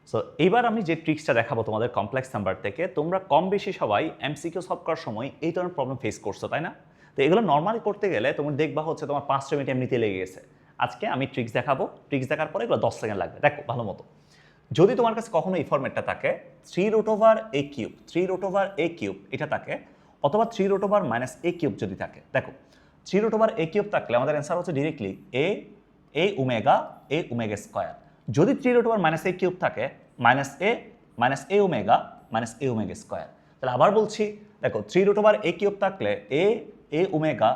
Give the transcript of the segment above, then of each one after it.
So এইবার আমি যে ট্রিক্সটা দেখাবো তোমাদের কমপ্লেক্স নাম্বার থেকে, তোমরা কম বেশি সবাই এমসিকিউ সলভ করার সময় এই ধরনের প্রবলেম ফেস করছো, তাই না? তো এগুলো নর্মালি করতে গেলে তুমি দেখবা হচ্ছে তোমার 5 মিনিট এমনিতে লেগে গেছে। আজকে আমি ট্রিক্স দেখাবো, ট্রিক্স দেখার পরে এগুলো 10 সেকেন্ড লাগবে। দেখো ভালো মতো, যদি তোমার কাছে কখনো এই ফরম্যাটটা থাকে 3√a³ এটা থাকে, অথবা 3√-a³ যদি থাকে, দেখো 3√a³ থাকলে আমাদের অ্যান্সার হচ্ছে ডিরেক্টলি a ওমেগা স্কোয়ার। যদি 3√-a³ থাকে -a ওমেগা স্কোয়ার। তাহলে আবার বলছি, দেখো 3√a³ থাকলে a omega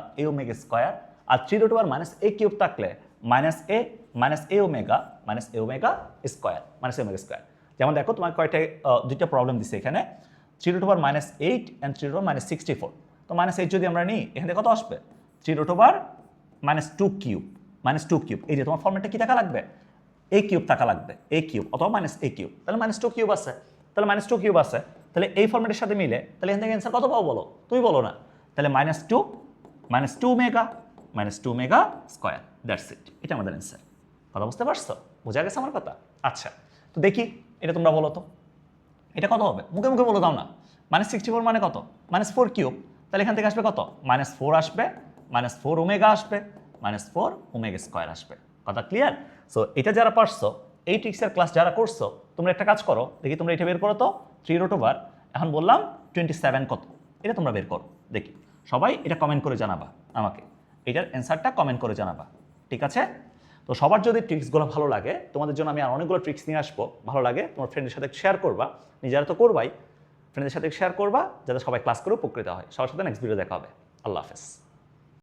square, R 3√-a³ থাকলে -a ওমেগা স্কোয়ার স্কোয়ার। যেমন দেখো তোমার কয়টা দুইটা প্রবলেম দিচ্ছে এখানে, 3√-8 অ্যান্ড 3√-64। তো -8 যদি আমরা নিই, এখানে কত আসবে? 3√-2³ এই যে তোমার ফর্মেটটা কি থাকা লাগবে? a³ থাকা লাগবে, a³ অথবা -a³। তাহলে -2³ আছে, তাহলে -2³ আছে, তাহলে এই ফর্মেটের সাথে মিলে তাহলে এখান থেকে অ্যান্সার কত পাবো বলো? তুমি বলো না। তাহলে -2 ওমেগা স্কোয়ার, দ্যাটস ইট। এটা আমাদের অ্যান্সার। কথা বুঝতে পারছো? বোঝা গেছে আমার কথা? আচ্ছা, তো দেখি এটা তোমরা বলো তো, এটা কত হবে? মুখে মুখে বলে দাও না। -64 মানে কত? -4³ তাহলে এখান থেকে আসবে কত? -4 আসবে, -4 ওমেগা আসবে, -4 ওমেগা স্কোয়ার আসবে। কথা ক্লিয়ার? সো এটা যারা পারছো, এই ট্রিক্সের ক্লাস যারা করছো, তোমরা একটা কাজ করো, দেখি তোমরা এটা বের করো তো। 3√, এখন বললাম 27 কত, এটা তোমরা বের করো দেখি। সবাই এটা কমেন্ট করে জানাবা আমাকে, এটার অ্যান্সারটা কমেন্ট করে জানাবা, ঠিক আছে? তো সবার যদি ট্রিক্সগুলো ভালো লাগে, তোমাদের জন্য আমি আর অনেকগুলো ট্রিক্স নিয়ে আসবো, ভালো লাগে তোমার ফ্রেন্ডের সাথে শেয়ার করবা, নিজেরা তো করবাই, ফ্রেন্ডের সাথে শেয়ার করবা যাতে সবাই ক্লাস করে উপকৃত হয়। সবার সাথে নেক্সট ভিডিও দেখা হবে। আল্লাহ হাফেজ।